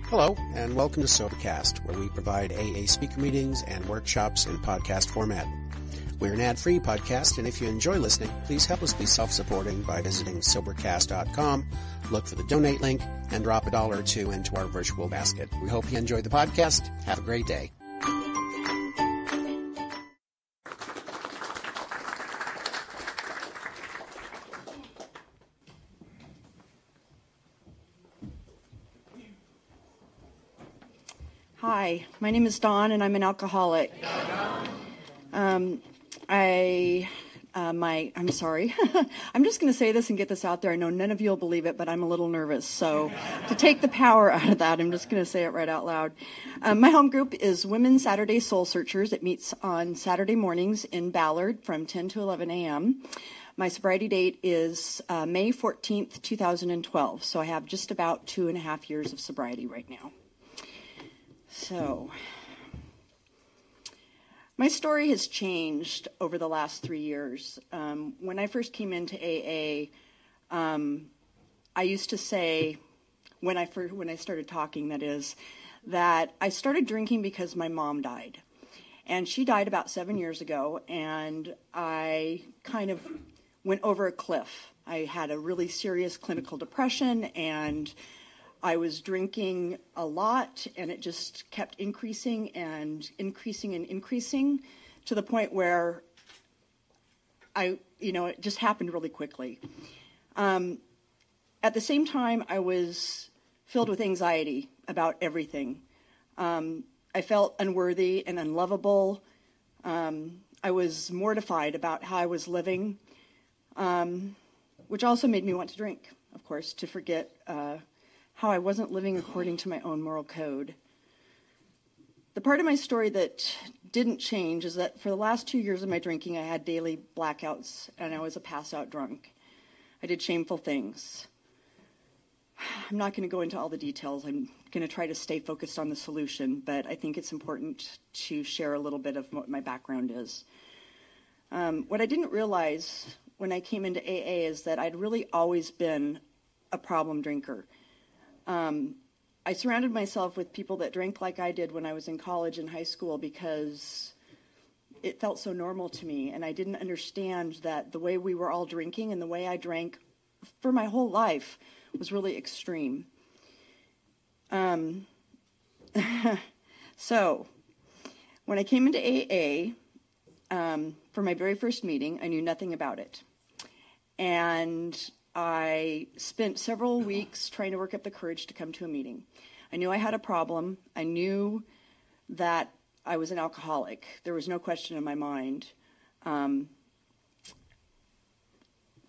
Hello, and welcome to Sobercast, where we provide AA speaker meetings and workshops in podcast format. We're an ad-free podcast, and if you enjoy listening, please help us be self-supporting by visiting Sobercast.com, look for the donate link, and drop $1 or $2 into our virtual basket. We hope you enjoy the podcast. Have a great day. Hi, my name is Dawn, and I'm an alcoholic. I'm sorry. I'm just going to say this and get this out there. I know none of you will believe it, but I'm a little nervous. So to take the power out of that, I'm just going to say it right out loud. My home group is Women Saturday Soul Searchers. It meets on Saturday mornings in Ballard from 10 to 11 a.m. My sobriety date is May 14th, 2012. So I have just about 2.5 years of sobriety right now. So, my story has changed over the last 3 years. When I first came into AA, I used to say, when I started talking, that is, that I started drinking because my mom died. And she died about 7 years ago, and I kind of went over a cliff. I had a really serious clinical depression, and I was drinking a lot, and it just kept increasing and increasing and increasing to the point where it just happened really quickly. At the same time, I was filled with anxiety about everything. I felt unworthy and unlovable. I was mortified about how I was living, which also made me want to drink, of course, to forget how I wasn't living according to my own moral code. The part of my story that didn't change is that for the last 2 years of my drinking, I had daily blackouts, and I was a pass-out drunk. I did shameful things. I'm not going to go into all the details. I'm going to try to stay focused on the solution, but I think it's important to share a little bit of what my background is. What I didn't realize when I came into AA is that I'd really always been a problem drinker. I surrounded myself with people that drank like I did when I was in college and high school because it felt so normal to me, and I didn't understand that the way we were all drinking and the way I drank for my whole life was really extreme. So, when I came into AA, for my very first meeting, I knew nothing about it. And I spent several weeks trying to work up the courage to come to a meeting. I knew I had a problem. I knew that I was an alcoholic. There was no question in my mind. And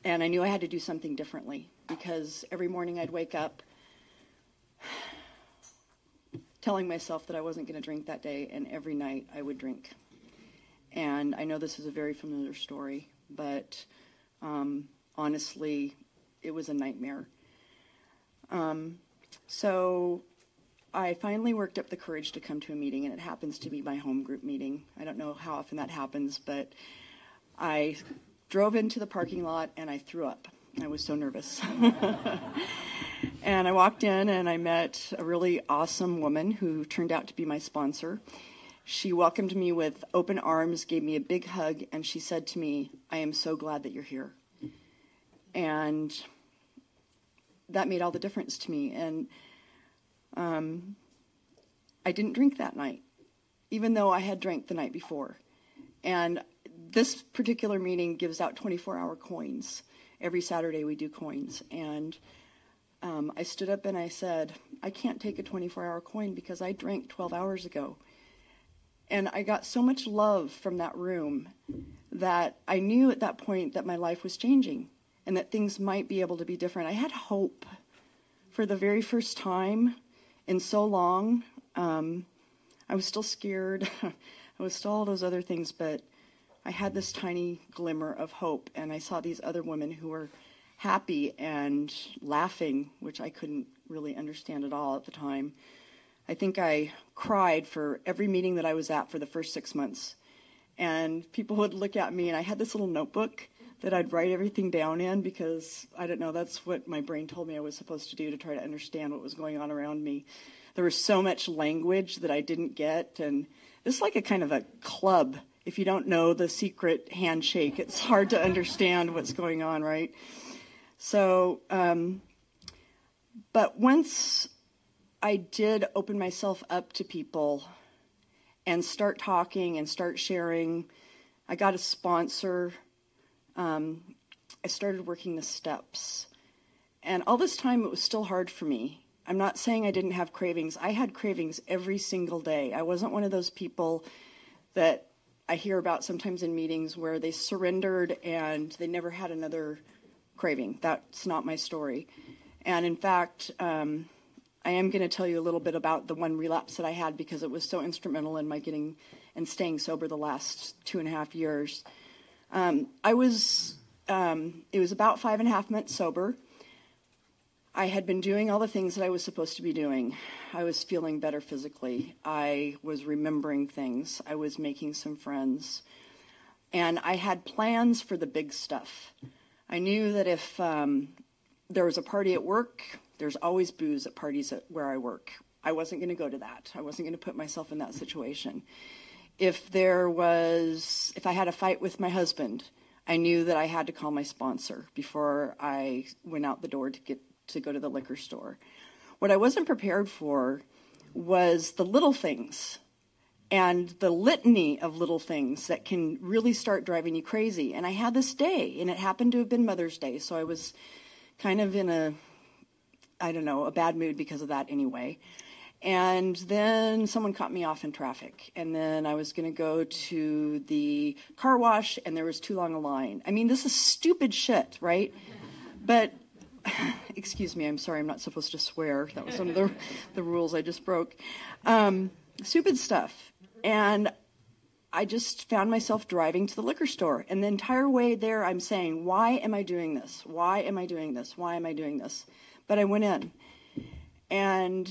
I knew I had to do something differently because every morning I'd wake up telling myself that I wasn't going to drink that day, and every night I would drink. And I know this is a very familiar story, but honestly, it was a nightmare. So I finally worked up the courage to come to a meeting, and it happens to be my home group meeting. I don't know how often that happens, but I drove into the parking lot and I threw up. I was so nervous. And I walked in and I met a really awesome woman who turned out to be my sponsor. She welcomed me with open arms, gave me a big hug, and she said to me, "I am so glad that you're here." And that made all the difference to me. And I didn't drink that night, even though I had drank the night before. And this particular meeting gives out 24-hour coins. Every Saturday we do coins. And I stood up and I said, I can't take a 24-hour coin because I drank 12 hours ago. And I got so much love from that room that I knew at that point that my life was changing and that things might be able to be different. I had hope for the very first time in so long. I was still scared. I was still all those other things, but I had this tiny glimmer of hope, and I saw these other women who were happy and laughing, which I couldn't really understand at all at the time. I think I cried for every meeting that I was at for the first 6 months. And people would look at me, and I had this little notebook that I'd write everything down in because, I don't know, that's what my brain told me I was supposed to do to try to understand what was going on around me. there was so much language that I didn't get. And it's like a kind of a club. If you don't know the secret handshake, it's hard to understand what's going on, right? So, but once I did open myself up to people and start talking and start sharing, I got a sponsor. I started working the steps. And all this time, it was still hard for me. I'm not saying I didn't have cravings. I had cravings every single day. I wasn't one of those people that I hear about sometimes in meetings where they surrendered and they never had another craving. That's not my story. And in fact, I am going to tell you a little bit about the one relapse that I had because it was so instrumental in my getting and staying sober the last 2.5 years. It was about 5.5 months sober. I had been doing all the things that I was supposed to be doing. I was feeling better physically. I was remembering things. I was making some friends. And I had plans for the big stuff. I knew that if there was a party at work, there's always booze at parties where I work. I wasn't going to go to that. I wasn't going to put myself in that situation. If I had a fight with my husband, I knew that I had to call my sponsor before I went out the door to go to the liquor store. What I wasn't prepared for was the little things and the litany of little things that can really start driving you crazy. And I had this day, and it happened to have been Mother's Day, so I was kind of in a bad mood because of that anyway. And then someone cut me off in traffic, and then I was going to go to the car wash, and there was too long a line. I mean, this is stupid shit, right? But excuse me, I'm sorry, I'm not supposed to swear. That was one of the rules I just broke. Stupid stuff. And I just found myself driving to the liquor store. And the entire way there, I'm saying, why am I doing this? Why am I doing this? Why am I doing this? But I went in and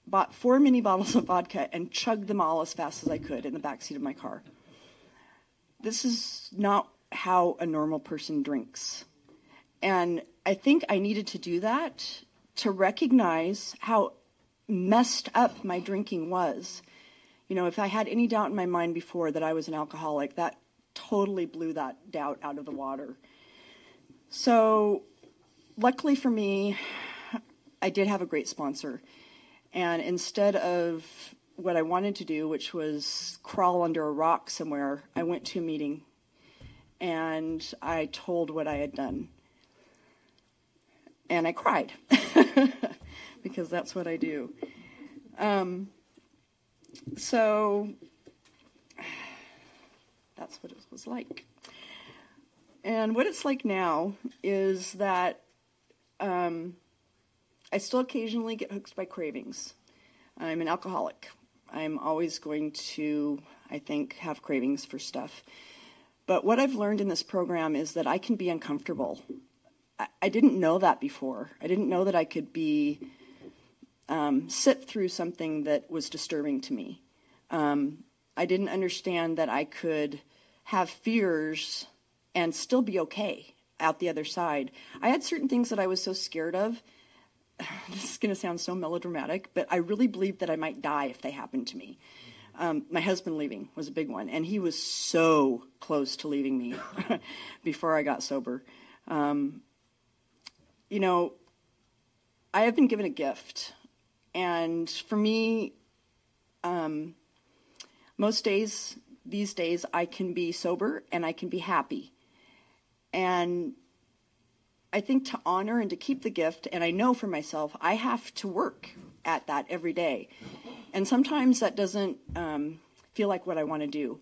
bought 4 mini bottles of vodka and chugged them all as fast as I could in the backseat of my car. This is not how a normal person drinks. And I think I needed to do that to recognize how messed up my drinking was. You know, if I had any doubt in my mind before that I was an alcoholic, that totally blew that doubt out of the water. So luckily for me, I did have a great sponsor. And instead of what I wanted to do, which was crawl under a rock somewhere, I went to a meeting and I told what I had done. And I cried because that's what I do. So that's what it was like. And what it's like now is that I still occasionally get hooked by cravings. I'm an alcoholic. I'm always going to, I think, have cravings for stuff. But what I've learned in this program is that I can be uncomfortable. I didn't know that before. I didn't know that I could sit through something that was disturbing to me. I didn't understand that I could have fears and still be okay out the other side. I had certain things that I was so scared of. This is going to sound so melodramatic, but I really believed that I might die if they happened to me. My husband leaving was a big one, and he was so close to leaving me before I got sober. You know, I have been given a gift, and for me, most days, these days, I can be sober and I can be happy. And I think to honor and to keep the gift, and I know for myself, I have to work at that every day. And sometimes that doesn't feel like what I want to do.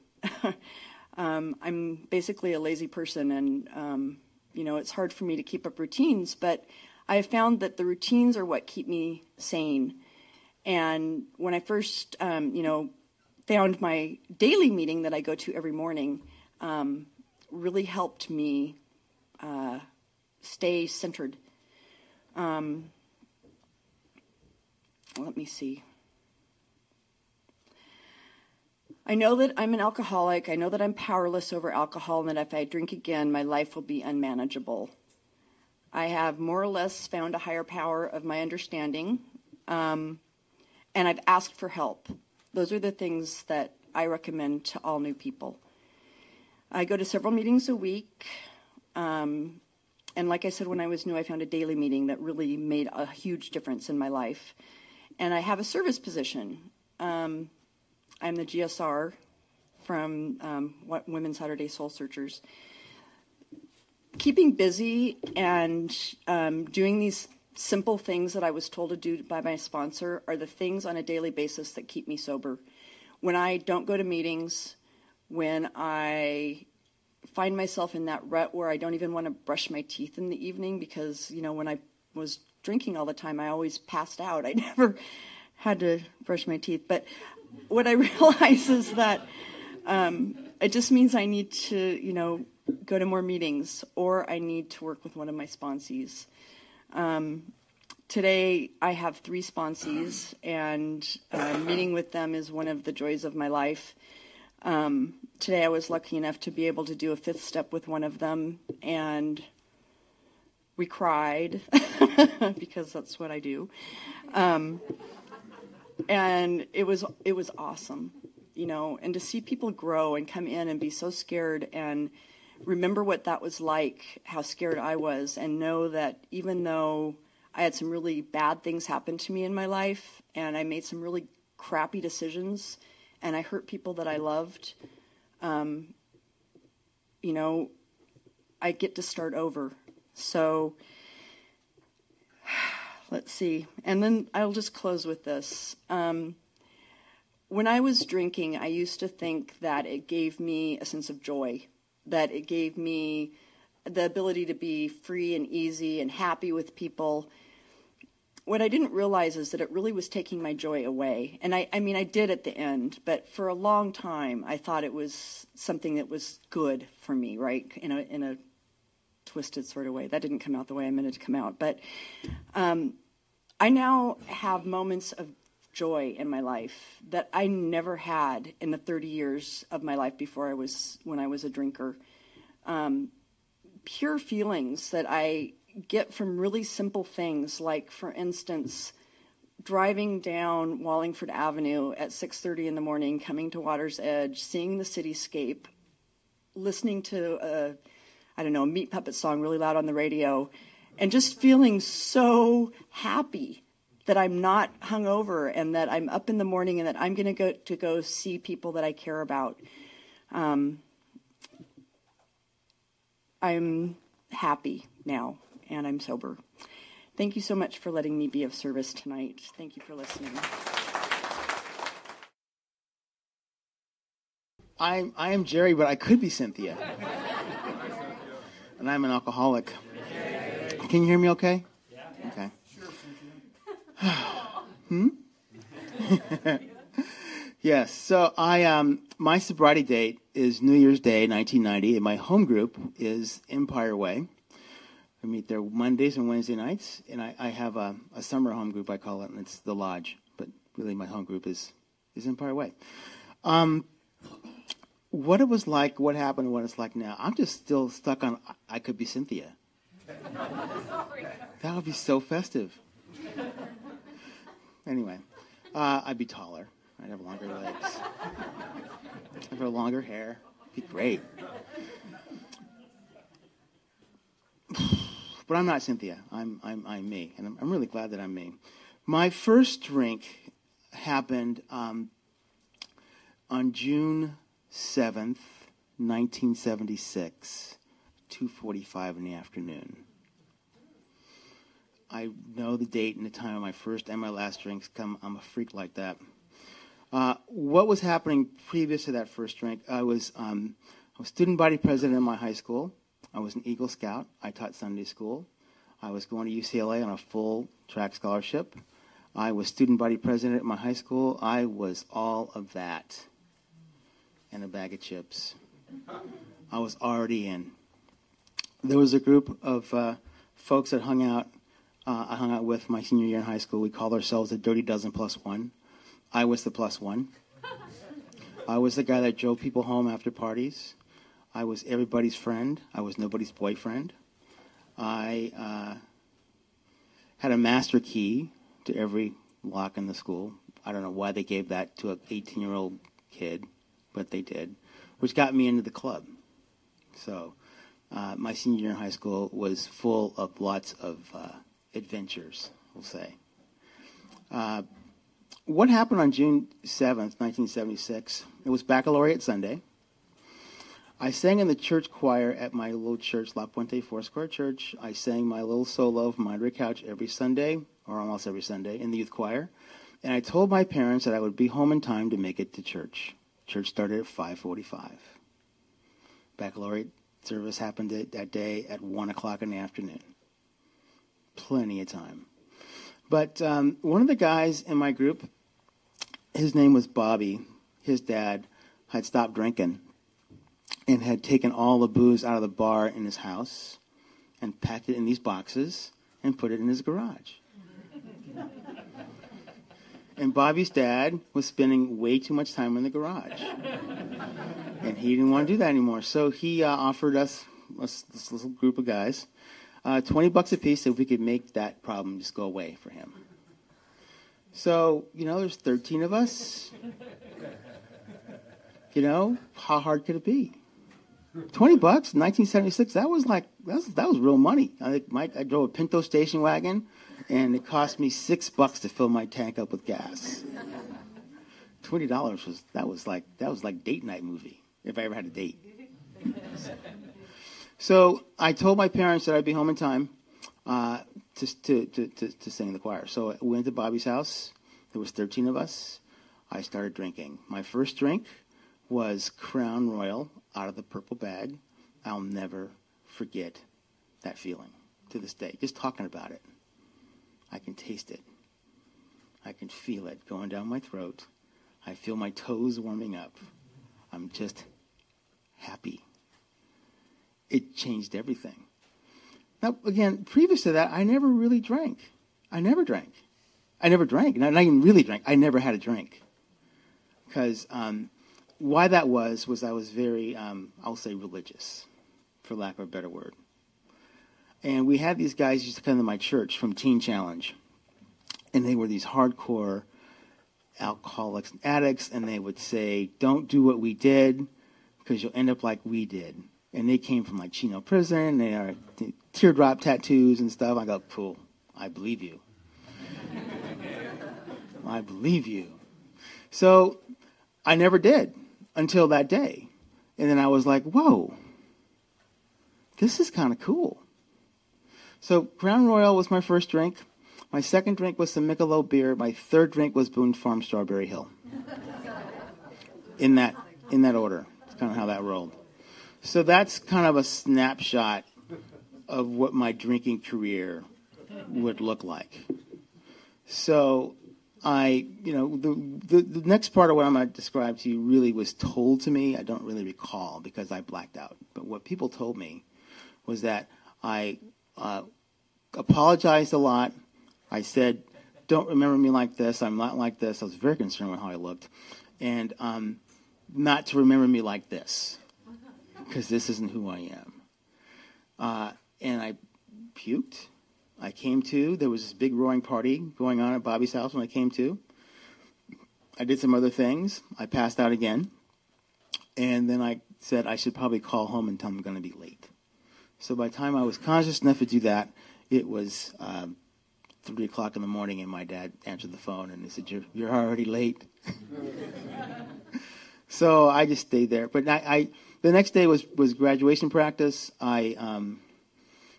I'm basically a lazy person, and you know, it's hard for me to keep up routines, but I have found that the routines are what keep me sane. And when I first, found my daily meeting that I go to every morning, really helped me stay centered. Let me see. I know that I'm an alcoholic. I know that I'm powerless over alcohol, and that if I drink again, my life will be unmanageable. I have more or less found a higher power of my understanding. And I've asked for help. Those are the things that I recommend to all new people. I go to several meetings a week. And like I said, when I was new, I found a daily meeting that really made a huge difference in my life. And I have a service position. I'm the GSR from Women's Saturday Soul Searchers. Keeping busy and doing these simple things that I was told to do by my sponsor are the things on a daily basis that keep me sober. When I don't go to meetings, when I find myself in that rut where I don't even want to brush my teeth in the evening because, when I was drinking all the time, I always passed out. I never had to brush my teeth. But what I realize is that it just means I need to, go to more meetings, or I need to work with one of my sponsees. Today, I have 3 sponsees, and meeting with them is one of the joys of my life. Today, I was lucky enough to be able to do a 5th step with one of them, and we cried, because that's what I do. And it was awesome, and to see people grow and come in and be so scared and remember what that was like, how scared I was, and know that even though I had some really bad things happen to me in my life, and I made some really crappy decisions, and I hurt people that I loved, I get to start over. So, let's see. And then I'll just close with this. When I was drinking, I used to think that it gave me a sense of joy, that it gave me the ability to be free and easy and happy with people. What I didn't realize is that it really was taking my joy away. And I did at the end, but for a long time, I thought it was something that was good for me, right? In a twisted sort of way. That didn't come out the way I meant it to come out. But I now have moments of joy in my life that I never had in the 30 years of my life when I was a drinker. Pure feelings that I get from really simple things, like, for instance, driving down Wallingford Avenue at 6:30 in the morning, coming to Water's Edge, seeing the cityscape, listening to a Meat Puppet song really loud on the radio, and just feeling so happy that I'm not hungover and that I'm up in the morning and that I'm going to go see people that I care about. I'm happy now, and I'm sober. Thank you so much for letting me be of service tonight. Thank you for listening. I am Jerry, but I could be Cynthia. And I'm an alcoholic. Can you hear me okay? Yeah. Okay. Yes. So my sobriety date is New Year's Day, 1990, and my home group is Empire Way. I meet there Mondays and Wednesday nights, and I have a summer home group, I call it, and it's the Lodge. But really, my home group is Empire Way. What it was like, what happened, and what it's like now. I'm just still stuck on I could be Cynthia. That would be so festive. Anyway, I'd be taller. I'd have longer legs. I'd have longer hair. It'd be great. But I'm not Cynthia. I'm me, and I'm really glad that I'm me. My first drink happened on June 7th, 1976, 2:45 in the afternoon. I know the date and the time of my first and my last drinks. I'm a freak like that. What was happening previous to that first drink? I was student body president in my high school. I was an Eagle Scout. I taught Sunday school. I was going to UCLA on a full track scholarship. I was student body president at my high school. I was all of that and a bag of chips. I was already in. There was a group of folks that I hung out with my senior year in high school. We called ourselves the Dirty Dozen Plus One. I was the plus one. I was the guy that drove people home after parties. I was everybody's friend. I was nobody's boyfriend. I had a master key to every lock in the school. I don't know why they gave that to an 18-year-old kid, but they did, which got me into the club. So my senior year in high school was full of lots of adventures, we'll say. What happened on June 7th, 1976? It was Baccalaureate Sunday. I sang in the church choir at my little church, La Puente Foursquare Church. I sang my little solo from under a couch every Sunday, or almost every Sunday, in the youth choir. And I told my parents that I would be home in time to make it to church. Church started at 5:45. Baccalaureate service happened that day at 1 o'clock in the afternoon. Plenty of time. But one of the guys in my group, his name was Bobby. His dad had stopped drinking and had taken all the booze out of the bar in his house and packed it in these boxes and put it in his garage. And Bobby's dad was spending way too much time in the garage. And he didn't want to do that anymore. So he offered us, this little group of guys, $20 a piece if we could make that problem just go away for him. So, there's 13 of us. How hard could it be? $20, 1976. That was real money. I drove a Pinto station wagon, and it cost me $6 to fill my tank up with gas. $20 was like date night movie if I ever had a date. So I told my parents that I'd be home in time to sing in the choir. So we went to Bobby's house. There was 13 of us. I started drinking. My first drink was Crown Royal out of the purple bag. I'll never forget that feeling to this day. Just talking about it. I can taste it. I can feel it going down my throat. I feel my toes warming up. I'm just happy. It changed everything. Now, again, previous to that, I never really drank. I never drank. Not even really drank. I never had a drink. Because why that was I was very, I'll say religious, for lack of a better word. And we had these guys used to come to my church from Teen Challenge. And they were these hardcore alcoholics and addicts. And they would say, don't do what we did because you'll end up like we did. And they came from like Chino prison. They are teardrop tattoos and stuff. I go, cool. I believe you. I believe you. So I never did until that day. And then I was like, whoa, this is kind of cool. So Crown Royal was my first drink. My second drink was some Michelob beer. My third drink was Boone Farm Strawberry Hill. In that order. That's kind of how that rolled. So that's kind of a snapshot of what my drinking career would look like. So the next part of what I'm going to describe to you really was told to me. I don't really recall because I blacked out. But what people told me was that I apologized a lot. I said, don't remember me like this. I'm not like this. I was very concerned with how I looked. And not to remember me like this, because this isn't who I am. And I puked. I came to. There was this big roaring party going on at Bobby's house when I came to. I did some other things. I passed out again. And then I said I should probably call home and tell them I'm going to be late. So by the time I was conscious enough to do that, it was 3 o'clock in the morning, and my dad answered the phone, and he said, you're already late. So I just stayed there. But the next day was graduation practice. I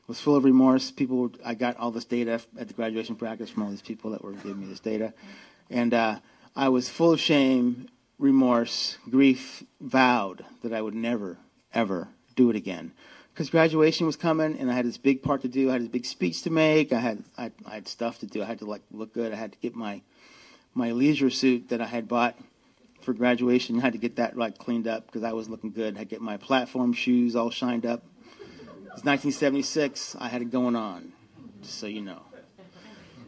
was full of remorse. I got all this data at the graduation practice from all these people that were giving me this data. And I was full of shame, remorse, grief, vowed that I would never, ever do it again. Because graduation was coming, and I had this big part to do. I had this big speech to make. I had stuff to do. I had to look good. I had to get my leisure suit that I had bought for graduation. I had to get that cleaned up because I was looking good. I had to get my platform shoes all shined up. It was 1976. I had it going on, just so you know.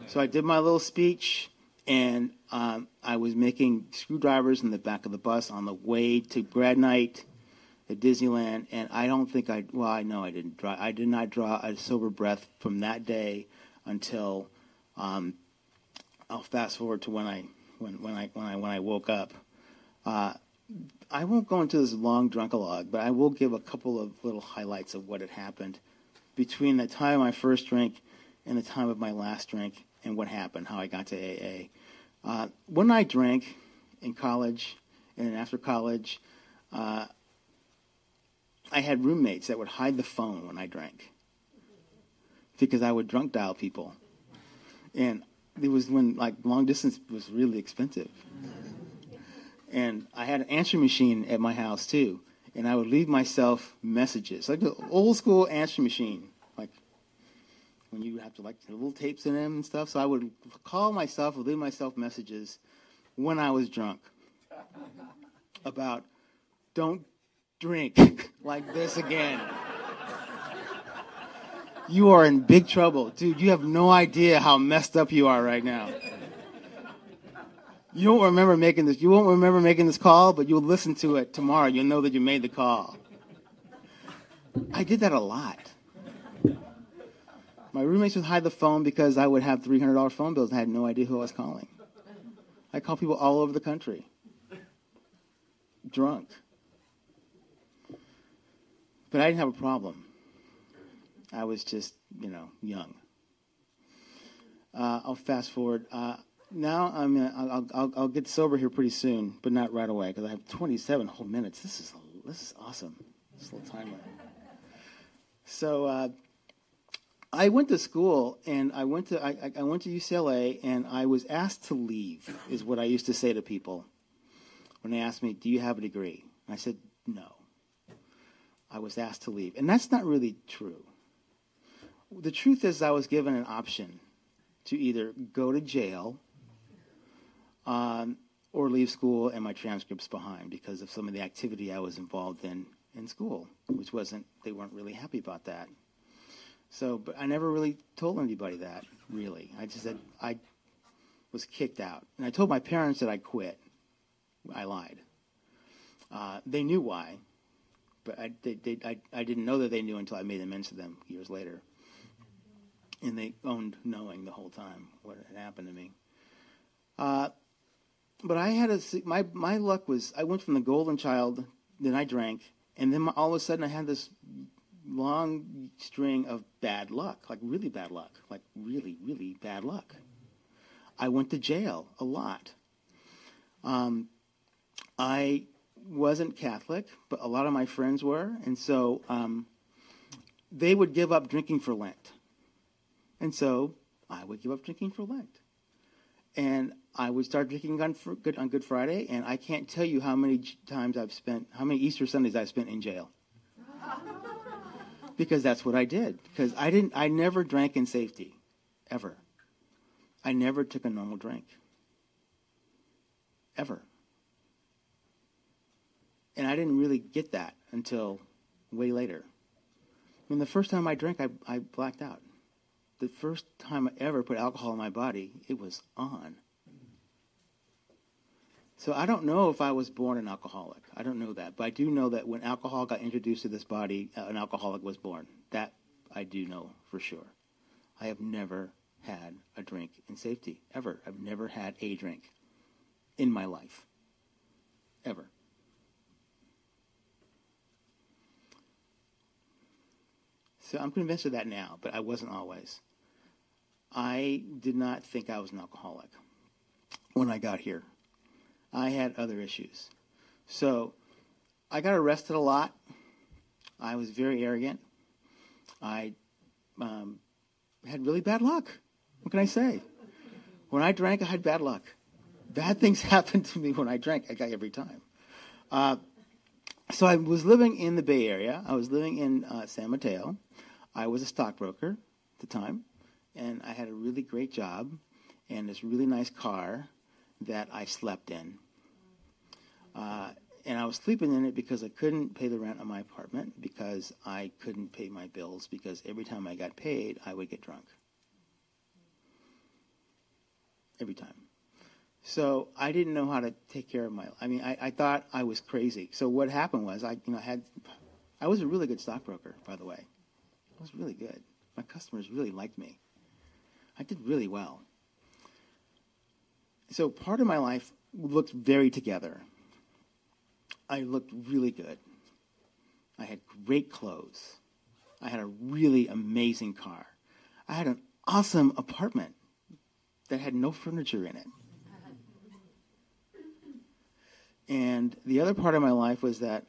So I did my little speech, and I was making screwdrivers in the back of the bus on the way to grad night at Disneyland, and I don't think I know I didn't draw. I did not draw a sober breath from that day until I'll fast forward to when I woke up. I won't go into this long drunkalog, but I will give a couple of little highlights of what had happened between the time of my first drink and the time of my last drink, and what happened, how I got to AA. When I drank in college and after college, I had roommates that would hide the phone when I drank because I would drunk dial people. And it was when long distance was really expensive. And I had an answering machine at my house too. And I would leave myself messages, like the old school answering machine, like when you have to the little tapes in them and stuff. So I would call myself or leave myself messages when I was drunk about don't drink like this again. You are in big trouble. Dude, you have no idea how messed up you are right now. You won't remember making this call, but you'll listen to it tomorrow. You'll know that you made the call. I did that a lot. My roommates would hide the phone because I would have $300 phone bills and I had no idea who I was calling. I called people all over the country. Drunk. But I didn't have a problem. I was just, young. I'll fast forward. Now I'll get sober here pretty soon, but not right away because I have 27 whole minutes. This is awesome. This little timer. So I went to school and I went to UCLA and I was asked to leave. Is what I used to say to people when they asked me, "Do you have a degree?" And I said, "No." I was asked to leave, and that's not really true. The truth is, I was given an option to either go to jail. Or leave school and my transcripts behind because of some of the activity I was involved in school, which they weren't really happy about that. So, but I never really told anybody that, really. I just said I was kicked out. And I told my parents that I quit. I lied. They knew why, but I didn't know that they knew until I made amends to them years later. And they owned knowing the whole time what had happened to me. But I had my luck was I went from the golden child, then I drank, and then all of a sudden I had this long string of bad luck, like really bad luck, like really, really bad luck. I went to jail a lot. I wasn't Catholic, but a lot of my friends were, and so they would give up drinking for Lent. And so I would give up drinking for Lent. And I would start drinking on Good Friday, and I can't tell you how many Easter Sundays I've spent in jail. Because that's what I did. Because I never drank in safety, ever. I never took a normal drink. Ever. And I didn't really get that until way later. I mean, the first time I drank, I blacked out. The first time I ever put alcohol in my body, it was on. So I don't know if I was born an alcoholic. I don't know that. But I do know that when alcohol got introduced to this body, an alcoholic was born. That I do know for sure. I have never had a drink in safety, ever. I've never had a drink in my life, ever. So I'm convinced of that now, but I wasn't always. I did not think I was an alcoholic when I got here. I had other issues. So I got arrested a lot. I was very arrogant. I had really bad luck. What can I say? When I drank, I had bad luck. Bad things happened to me when I drank. I got every time. So I was living in the Bay Area. I was living in San Mateo. I was a stockbroker at the time, and I had a really great job and this really nice car that I slept in. And I was sleeping in it because I couldn't pay the rent on my apartment, because I couldn't pay my bills, because every time I got paid, I would get drunk. Every time. So I didn't know how to take care of I thought I was crazy. So what happened was I was a really good stockbroker, by the way. I was really good. My customers really liked me. I did really well. So part of my life looked very together. I looked really good. I had great clothes. I had a really amazing car. I had an awesome apartment that had no furniture in it. And the other part of my life was that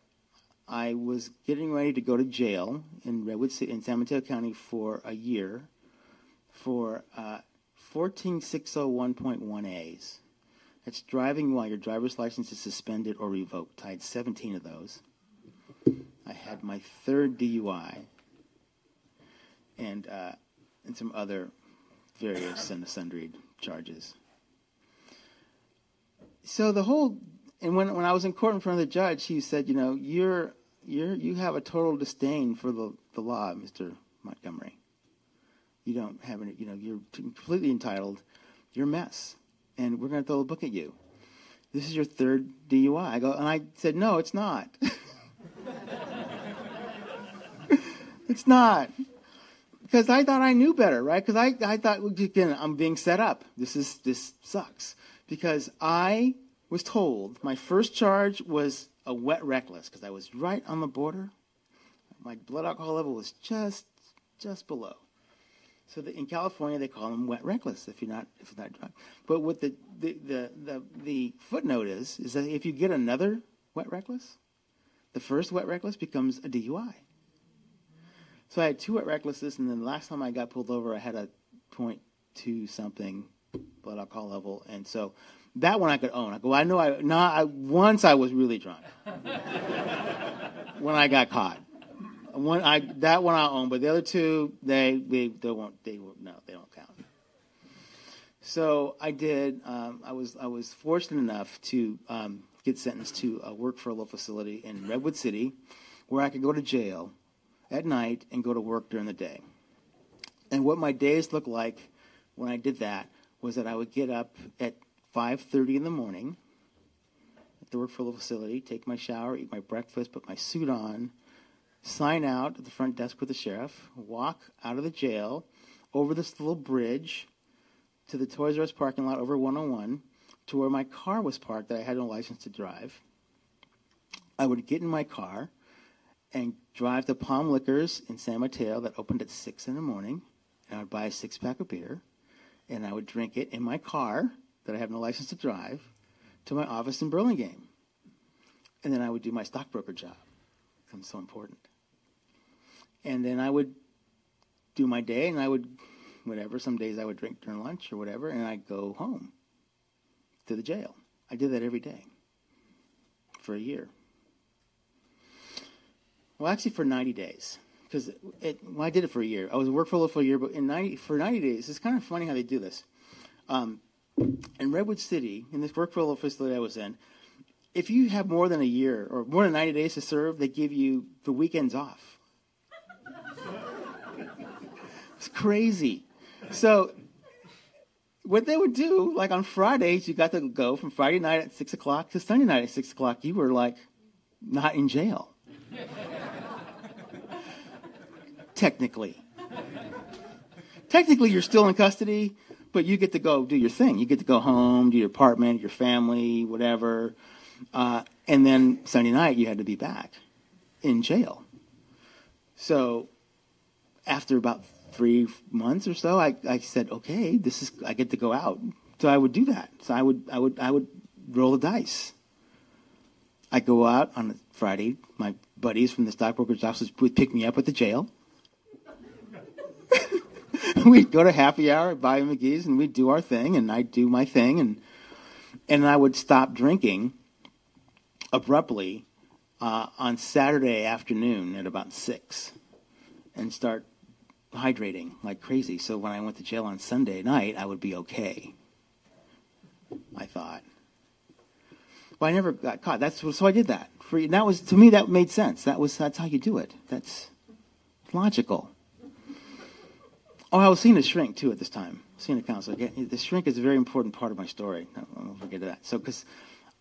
I was getting ready to go to jail in Redwood City, in San Mateo County, for a year for 14601.1A's. That's driving while your driver's license is suspended or revoked. I had 17 of those. I had my third DUI and some other various and sundry charges. So the whole, and when I was in court in front of the judge, he said, you know, you have a total disdain for the law, Mr. Montgomery. You don't have any, you know, you're completely entitled. You're a mess, and we're going to throw a book at you. This is your third DUI. I said, no, it's not. It's not. Because I thought I knew better, right? Because I thought, again, I'm being set up. This sucks. Because I was told my first charge was a wet reckless, because I was right on the border. My blood alcohol level was just below. So in California, they call them wet reckless if you're not drunk. But what the footnote is that if you get another wet reckless, the first wet reckless becomes a DUI. So I had 2 wet recklesses, and then the last time I got pulled over, I had a 0.2 something blood alcohol level, and so that one I could own. I go, once I was really drunk when I got caught. That one I'll own, but the other 2 they don't count. So I did. I was fortunate enough to get sentenced to work for a little facility in Redwood City, where I could go to jail at night and go to work during the day. And what my days looked like when I did that was that I would get up at 5:30 in the morning, have to work for a little facility, take my shower, eat my breakfast, put my suit on, sign out at the front desk with the sheriff, walk out of the jail, over this little bridge to the Toys R Us parking lot over 101 to where my car was parked that I had no license to drive. I would get in my car and drive to Palm Liquors in San Mateo that opened at 6 in the morning, and I would buy a 6-pack of beer, and I would drink it in my car that I have no license to drive to my office in Burlingame. And then I would do my stockbroker job. It's so important. And then I would do my day, and I would, whatever, some days I would drink during lunch or whatever, and I'd go home to the jail. I did that every day for a year. Well, actually for 90 days. Because I did it for a year. I was workful for a year, but for 90 days, it's kind of funny how they do this. In Redwood City, in this workful facility I was in, if you have more than a year or more than 90 days to serve, they give you the weekends off. It's crazy. So what they would do, like on Fridays, you got to go from Friday night at 6 o'clock to Sunday night at 6 o'clock. You were like not in jail. Technically, you're still in custody, but you get to go do your thing. You get to go home, do your apartment, your family, whatever. And then Sunday night, you had to be back in jail. So after about 3 months or so, I said, okay, I get to go out. So I would do that. So I would roll the dice. I go out on a Friday. My buddies from the stockbroker's office would pick me up at the jail. We'd go to happy hour at Bayou McGee's, and we'd do our thing, and I'd do my thing, and I would stop drinking abruptly on Saturday afternoon at about 6 and start hydrating like crazy. So when I went to jail on Sunday night, I would be okay, I thought. But I never got caught. So I did that. That was, to me, that made sense. That's how you do it. That's logical. Oh, I was seeing a shrink, too, at this time. Seeing a counselor. The shrink is a very important part of my story. I won't forget that. So, because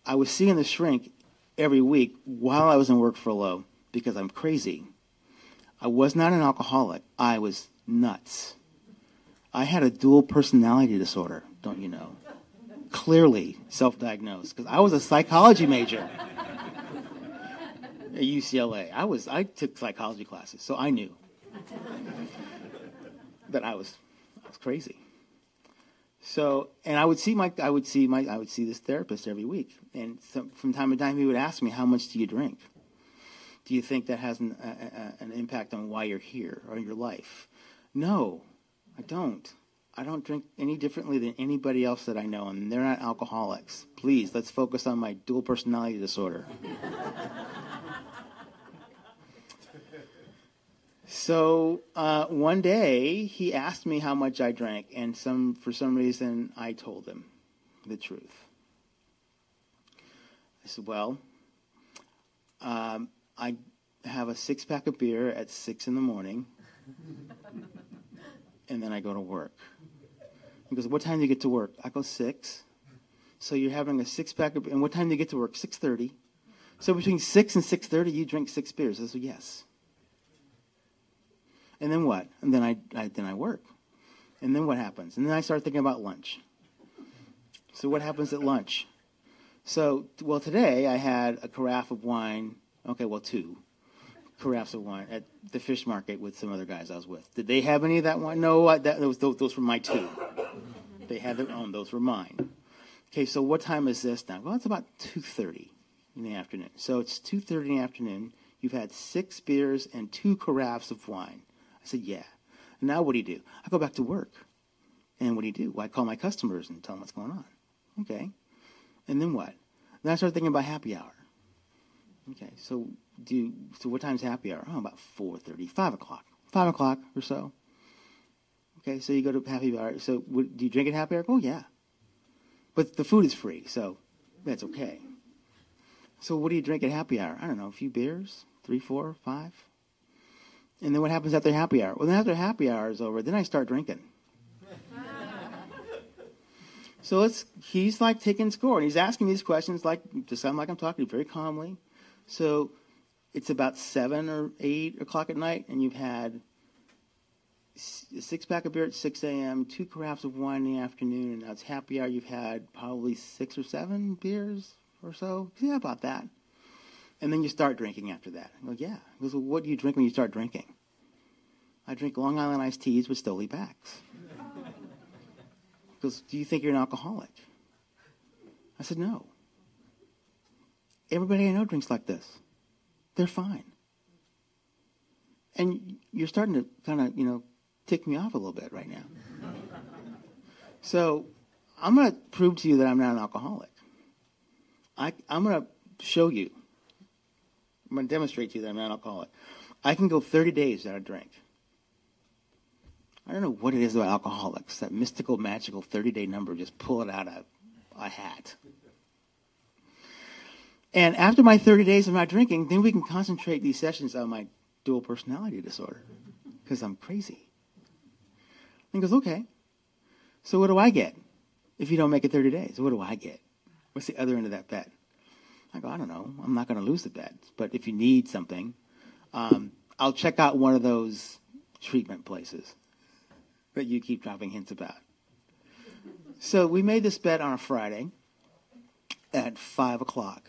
I was seeing the shrink every week while I was in work furlough because I'm crazy. I was not an alcoholic. I was nuts. I had a dual personality disorder, don't you know? clearly self-diagnosed because I was a psychology major at UCLA. I took psychology classes, so I knew that I was crazy. So, and I would see this therapist every week, and from time to time he would ask me, "How much do you drink? Do you think that has an impact on why you're here or your life?" No, I don't. I don't drink any differently than anybody else that I know, and they're not alcoholics. Please, let's focus on my dual personality disorder. So one day he asked me how much I drank, and for some reason I told him the truth. I said, "Well, I have a 6-pack of beer at 6 in the morning, and then I go to work." He goes, "What time do you get to work?" I go, 6. So you're having a 6-pack of beer, and what time do you get to work? 6:30. So between 6 and 6:30, you drink 6 beers. I said, "Yes." And then what? And then I work. And then what happens? And then I start thinking about lunch. So what happens at lunch? So, well, today I had a carafe of wine. Okay, well, 2 carafes of wine at the fish market with some other guys I was with. Did they have any of that wine? No, those were my 2. They had their own. Those were mine. Okay, so what time is this now? Well, it's about 2:30 in the afternoon. So it's 2:30 in the afternoon. You've had 6 beers and 2 carafes of wine. I said, "Yeah." And now what do you do? I go back to work. And what do you do? Well, I call my customers and tell them what's going on. Okay. And then what? Then I start thinking about happy hour. Okay, so what time's happy hour? Oh, about 4:30, 5 o'clock. 5 o'clock or so. Okay, so you go to happy hour. So do you drink at happy hour? Oh, yeah. But the food is free, so that's okay. So what do you drink at happy hour? I don't know, a few beers, 3, 4, 5. And then what happens after happy hour? Well, then after happy hour is over, then I start drinking. So he's like taking score, and he's asking these questions to sound like I'm talking very calmly. So it's about 7 or 8 o'clock at night, and you've had a 6-pack of beer at 6 a.m., 2 carafes of wine in the afternoon, and now it's happy hour. You've had probably 6 or 7 beers or so. Yeah, about that. And then you start drinking after that. I go, "Yeah." He goes, "Well, what do you drink when you start drinking?" "I drink Long Island iced teas with Stoli backs." He goes, "Do you think you're an alcoholic?" I said, "No. Everybody I know drinks like this. They're fine." And you're starting to kind of, tick me off a little bit right now. So I'm going to prove to you that I'm not an alcoholic. I'm going to show you. I'm going to demonstrate to you that I'm not an alcoholic. I can go 30 days without a drink. I don't know what it is about alcoholics, that mystical, magical 30-day number, just pull it out of a hat. And after my 30 days of not drinking, then we can concentrate these sessions on my dual personality disorder, because I'm crazy. And he goes, "Okay, so what do I get if you don't make it 30 days? What do I get? What's the other end of that bet?" I go, "I don't know. I'm not going to lose the bet. But if you need something, I'll check out one of those treatment places that you keep dropping hints about." So we made this bet on a Friday at 5 o'clock.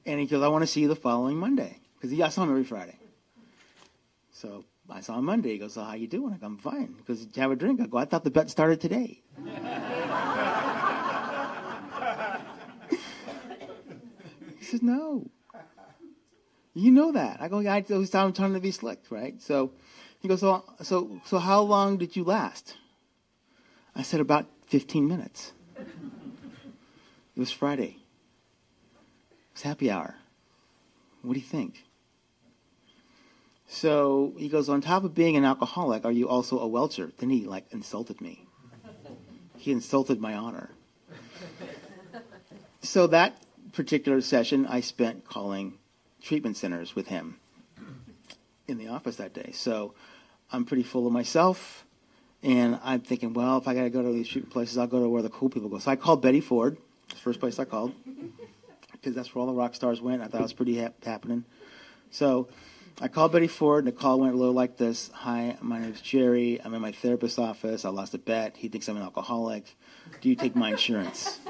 And he goes, "I want to see you the following Monday." Because I saw him every Friday. So I saw him Monday. He goes, "So how you doing?" I go, "I'm fine." He goes, "Did you have a drink?" I go, "I thought the bet started today." He says, "No. You know that." I go, "Yeah, I'm trying to be slick, right?" So he goes, so how long did you last? I said, "About 15 minutes. It was Friday. It was happy hour. What do you think?" So he goes, "On top of being an alcoholic, are you also a welcher?" Then he insulted me. He insulted my honor. So that particular session I spent calling treatment centers with him in the office that day. So I'm pretty full of myself, and I'm thinking, well, if I got to go to these treatment places, I'll go to where the cool people go. So I called Betty Ford, the first place I called, because that's where all the rock stars went. I thought it was pretty happening. So I called Betty Ford, and the call went a little like this. Hi, my name's Jerry. I'm in my therapist's office. I lost a bet. He thinks I'm an alcoholic. Do you take my insurance?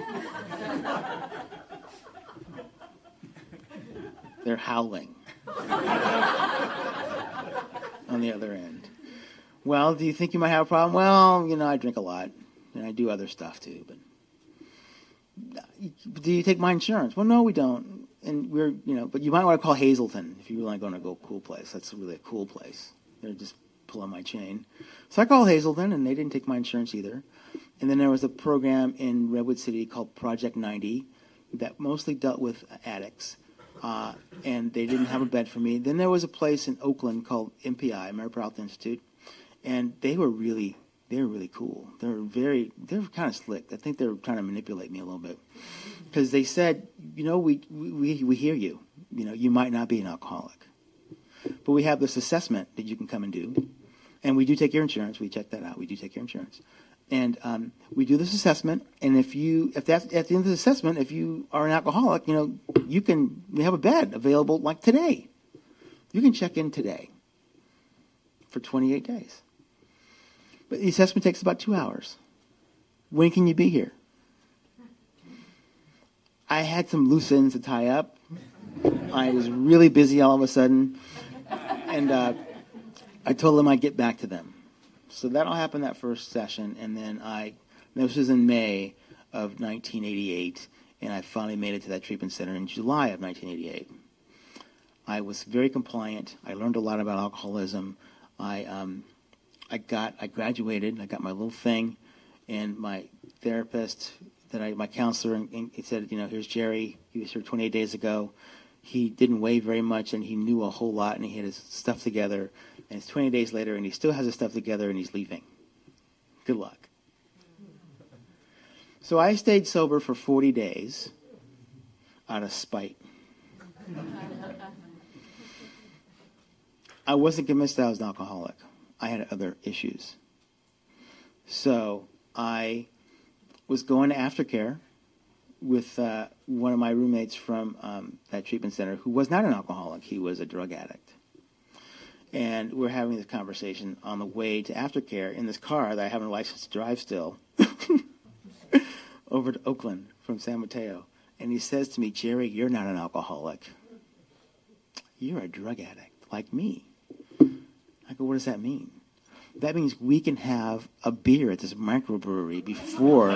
They're howling on the other end. Well, do you think you might have a problem? Well, I drink a lot, and I do other stuff too. But do you take my insurance? Well, no, we don't. And but you might want to call Hazleton if you really want to go to a cool place. That's really a cool place. They're just pulling my chain. So I called Hazleton, and they didn't take my insurance either. And then there was a program in Redwood City called Project 90 that mostly dealt with addicts, and they didn't have a bed for me. Then there was a place in Oakland called MPI, Mental Health Institute, and they were really cool. They were kind of slick. I think they were trying to manipulate me a little bit. Because they said, we hear you. You might not be an alcoholic. But we have this assessment that you can come and do. And we do take your insurance. We check that out. We do take your insurance. And we do this assessment. And if that's at the end of the assessment, if you are an alcoholic, we have a bed available like today. You can check in today for 28 days. But the assessment takes about 2 hours. When can you be here? I had some loose ends to tie up. I was really busy all of a sudden. And I told them I'd get back to them. So that'll happen that first session. And then this was in May of 1988. And I finally made it to that treatment center in July of 1988. I was very compliant. I learned a lot about alcoholism. I graduated. I got my little thing. And my therapist... my counselor, and he said, here's Jerry. He was here 28 days ago. He didn't weigh very much, and he knew a whole lot, and he had his stuff together. And it's 20 days later, and he still has his stuff together, and he's leaving. Good luck. So I stayed sober for 40 days out of spite. I wasn't convinced that I was an alcoholic. I had other issues. So I was going to aftercare with one of my roommates from that treatment center who was not an alcoholic. He was a drug addict. And we're having this conversation on the way to aftercare in this car that I have a license to drive still over to Oakland from San Mateo. And he says to me, Jerry, you're not an alcoholic. You're a drug addict like me. I go, what does that mean? That means we can have a beer at this microbrewery before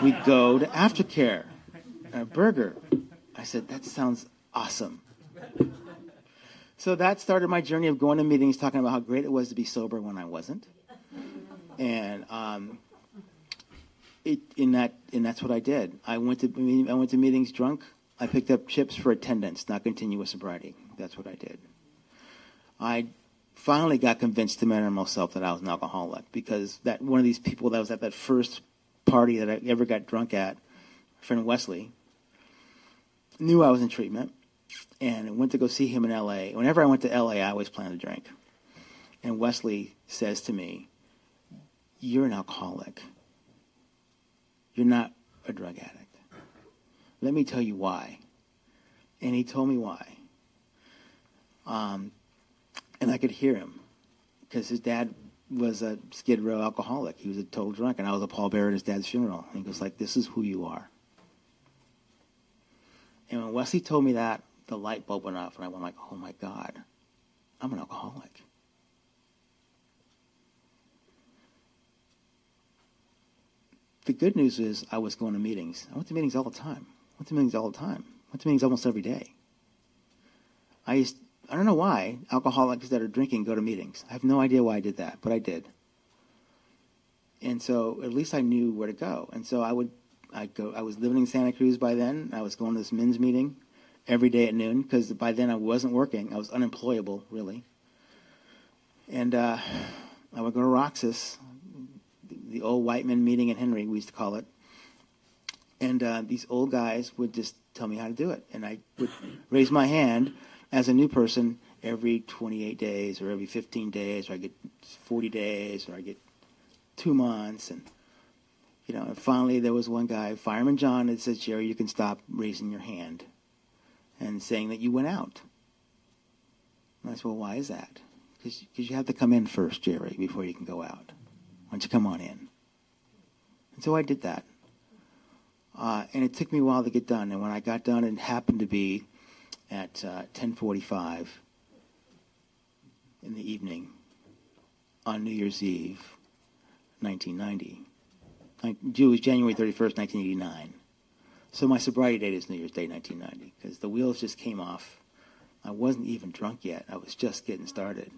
we go to aftercare. A burger. I said, that sounds awesome. So that started my journey of going to meetings, talking about how great it was to be sober when I wasn't. And that's what I did. I went to meetings drunk. I picked up chips for attendance, not continuous sobriety. That's what I did. I finally got convinced to matter myself that I was an alcoholic, because that one of these people that was at that first party that I ever got drunk at, my friend Wesley, knew I was in treatment, and I went to go see him in L.A. Whenever I went to L.A., I always planned to drink. And Wesley says to me, you're an alcoholic. You're not a drug addict. Let me tell you why. And he told me why. And I could hear him, because his dad was a Skid Row alcoholic. He was a total drunk, and I was a pallbearer at his dad's funeral. And he goes like, this is who you are. And when Wesley told me that, the light bulb went off, and I went like, oh my God, I'm an alcoholic. The good news is I was going to meetings. I went to meetings all the time. I went to meetings almost every day. I don't know why alcoholics that are drinking go to meetings. I have no idea why I did that, but I did. And so at least I knew where to go. And so I'd go. I was living in Santa Cruz by then. I was going to this men's meeting every day at noon, because by then I wasn't working. I was unemployable, really. And I would go to Roxas, the old white men meeting in Henry, we used to call it. And these old guys would just tell me how to do it. And I would raise my hand as a new person every 28 days or every 15 days, or I get 40 days, or I get 2 months. And, and finally there was one guy, Fireman John, that says, Jerry, you can stop raising your hand and saying that you went out. And I said, well, why is that? Because you have to come in first, Jerry, before you can go out. Why don't you come on in? And so I did that. And it took me a while to get done. And when I got done, it happened to be at 10:45 in the evening on New Year's Eve, 1990. It was January 31st, 1989. So my sobriety date is New Year's Day, 1990, because the wheels just came off. I wasn't even drunk yet. I was just getting started.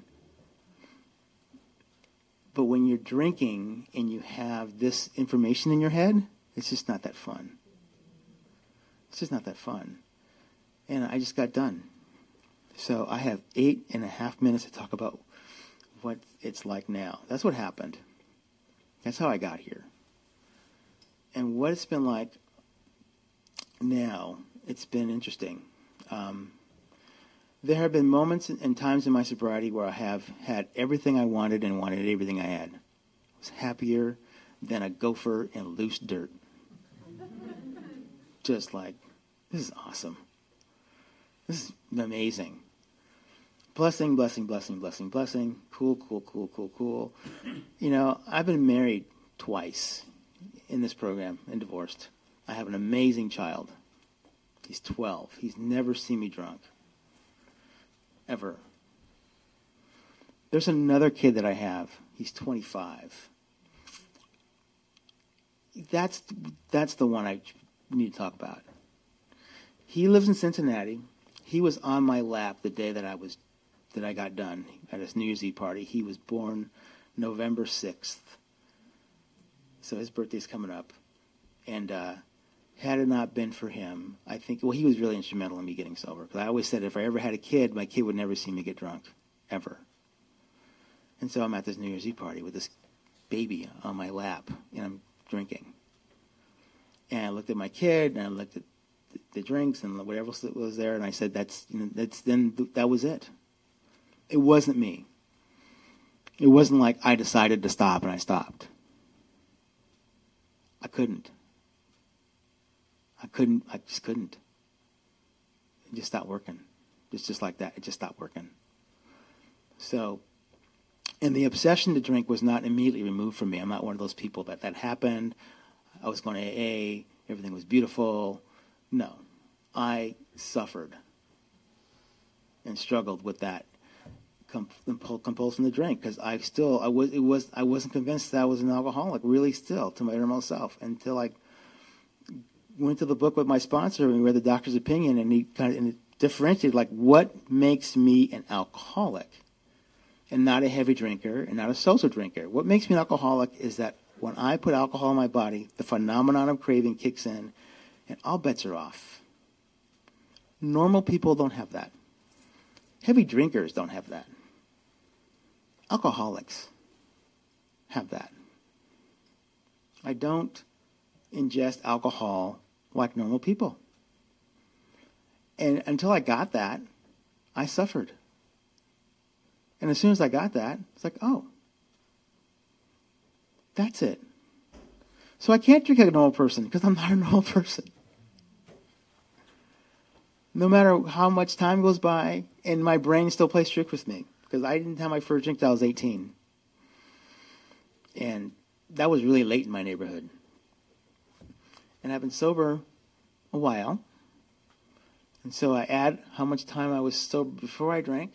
But when you're drinking and you have this information in your head, it's just not that fun. It's just not that fun. And I just got done. So I have 8.5 minutes to talk about what it's like now. That's what happened. That's how I got here. And what it's been like now, it's been interesting. There have been moments and times in my sobriety where I have had everything I wanted and wanted everything I had. I was happier than a gopher in loose dirt. Just like, this is awesome. This is amazing. Blessing, blessing, blessing, blessing, blessing. Cool, cool, cool, cool, cool. You know, I've been married twice in this program and divorced. I have an amazing child. He's 12. He's never seen me drunk. Ever. There's another kid that I have. He's 25. That's the one I need to talk about. He lives in Cincinnati. He was on my lap the day that I got done at his New Year's Eve party. He was born November 6th. So his birthday's coming up. And had it not been for him, I think, well, he was really instrumental in me getting sober. Because I always said if I ever had a kid, my kid would never see me get drunk. Ever. And so I'm at this New Year's Eve party with this baby on my lap, and I'm drinking. And I looked at my kid, and I looked at the drinks and whatever else that was there, and I said, that was it. It wasn't me. It wasn't like I decided to stop and I stopped. I just couldn't. It just stopped working. It's just like that. It just stopped working. So, and the obsession to drink was not immediately removed from me. I'm not one of those people that happened. I was going to AA. Everything was beautiful. No. I suffered and struggled with that compulsion to drink because I wasn't convinced that I was an alcoholic, really still, to my innermost self, until I went to the book with my sponsor and read the doctor's opinion, and he differentiated, like, what makes me an alcoholic and not a heavy drinker and not a social drinker. What makes me an alcoholic is that when I put alcohol in my body, the phenomenon of craving kicks in, and all bets are off. Normal people don't have that. Heavy drinkers don't have that. Alcoholics have that. I don't ingest alcohol like normal people. And until I got that, I suffered. And as soon as I got that, it's like, oh, that's it. So I can't drink like a normal person because I'm not a normal person. No matter how much time goes by, and my brain still plays tricks with me because I didn't have my first drink till I was 18. And that was really late in my neighborhood. And I've been sober a while. And so I add how much time I was sober before I drank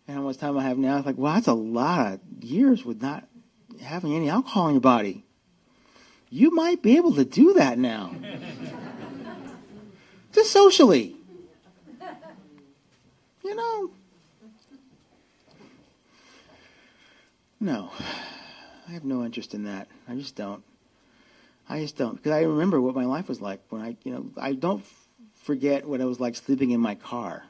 and how much time I have now. It's like, wow, that's a lot of years with not having any alcohol in your body. You might be able to do that now. Just socially. You know. No. I have no interest in that. I just don't. Because I remember what my life was like when I don't forget what it was like sleeping in my car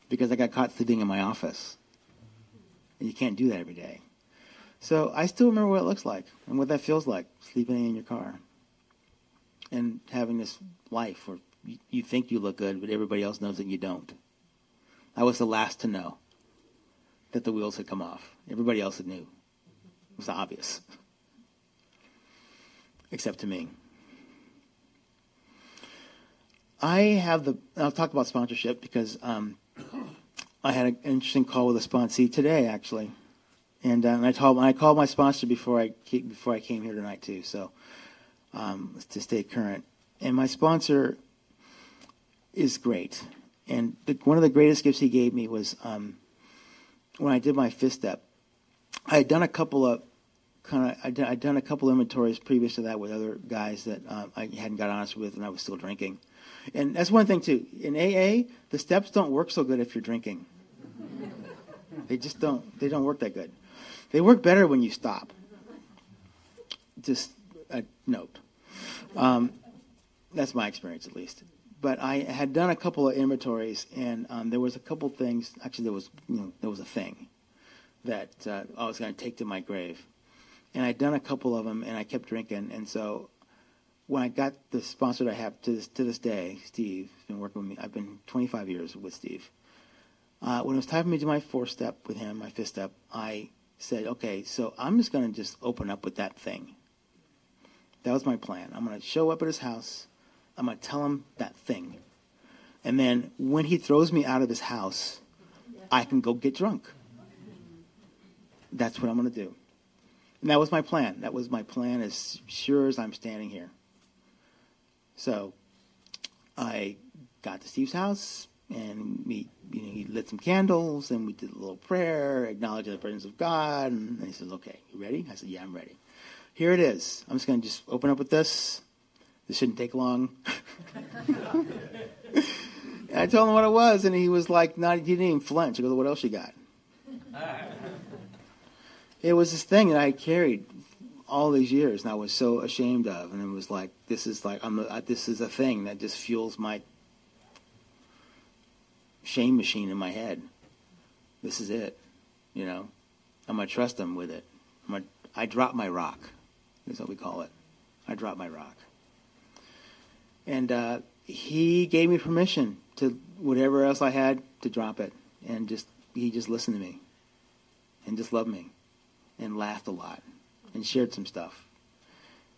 because I got caught sleeping in my office. And you can't do that every day. So I still remember what it looks like and what that feels like, sleeping in your car and having this life where you think you look good, but everybody else knows that you don't. I was the last to know that the wheels had come off. Everybody else had knew. It was obvious. Except to me. I'll talk about sponsorship because I had an interesting call with a sponsee today, actually, and I called my sponsor before I came here tonight too. So to stay current, and my sponsor is great. And one of the greatest gifts he gave me was when I did my fifth step. I had done a couple of I'd done a couple inventories previous to that with other guys that I hadn't got honest with, and I was still drinking. And that's one thing too. In AA, the steps don't work so good if you're drinking. They just don't. They don't work that good. They work better when you stop. Just a note. That's my experience, at least. But I had done a couple of inventories, and there was a couple things. Actually, there was a thing that I was going to take to my grave, and I'd done a couple of them, and I kept drinking. And so when I got the sponsor that I have to this day, Steve, has been working with me. I've been 25 years with Steve. When it was time for me to do my fourth step with him, my fifth step, I said, okay, so I'm just going to just open up with that thing. That was my plan. I'm going to show up at his house. I'm going to tell him that thing. And then when he throws me out of his house, I can go get drunk. That's what I'm going to do. And that was my plan. That was my plan as sure as I'm standing here. So I got to Steve's house, and he lit some candles, and we did a little prayer, acknowledging the presence of God. And he says, okay, you ready? I said, yeah, I'm ready. Here it is. I'm just going to just open up with this. This shouldn't take long. And I told him what it was, and he was like, he didn't even flinch. He goes, what else you got? It was this thing that I carried all these years, and I was so ashamed of. And it was like, this is a thing that just fuels my shame machine in my head. This is it, I'm going to trust him with it. I drop my rock. That's what we call it. I drop my rock. And he gave me permission to whatever else I had to drop it. And he just listened to me and just loved me and laughed a lot and shared some stuff.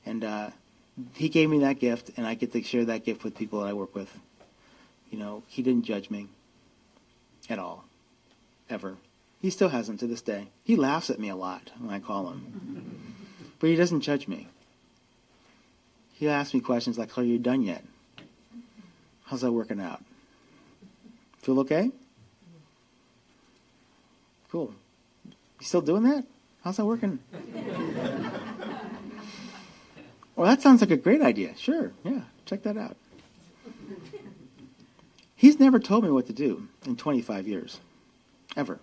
And he gave me that gift, and I get to share that gift with people that I work with. He didn't judge me at all, ever. He still hasn't to this day. He laughs at me a lot when I call him. But he doesn't judge me. He asks me questions like, are you done yet? How's that working out? Feel okay? Cool. You still doing that? How's that working? Well, that sounds like a great idea. Sure, yeah, check that out. He's never told me what to do in 25 years, ever.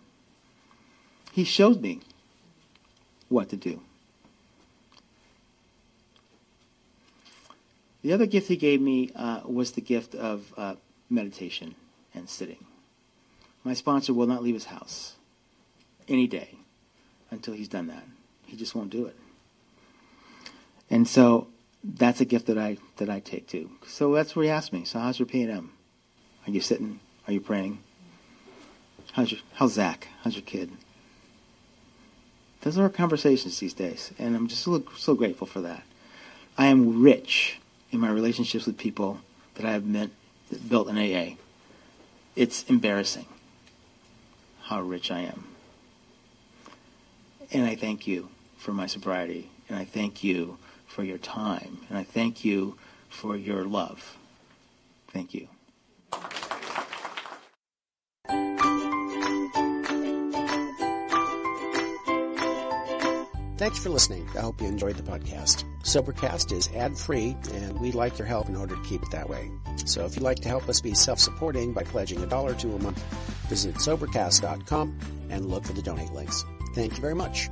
He showed me what to do. The other gift he gave me was the gift of meditation and sitting. My sponsor will not leave his house any day until he's done that. He just won't do it. And so that's a gift that I take too. So that's where he asked me, so how's your P&M? Are you sitting? Are you praying? How's Zach? How's your kid? Those are our conversations these days, and I'm just so grateful for that. I am rich in my relationships with people that I have built in AA. It's embarrassing how rich I am. And I thank you for my sobriety, and I thank you for your time, and I thank you for your love. Thank you. Thanks for listening. I hope you enjoyed the podcast. Sobercast is ad-free, and we'd like your help in order to keep it that way. So if you'd like to help us be self-supporting by pledging $1 or $2 a month, visit Sobercast.com and look for the donate links. Thank you very much.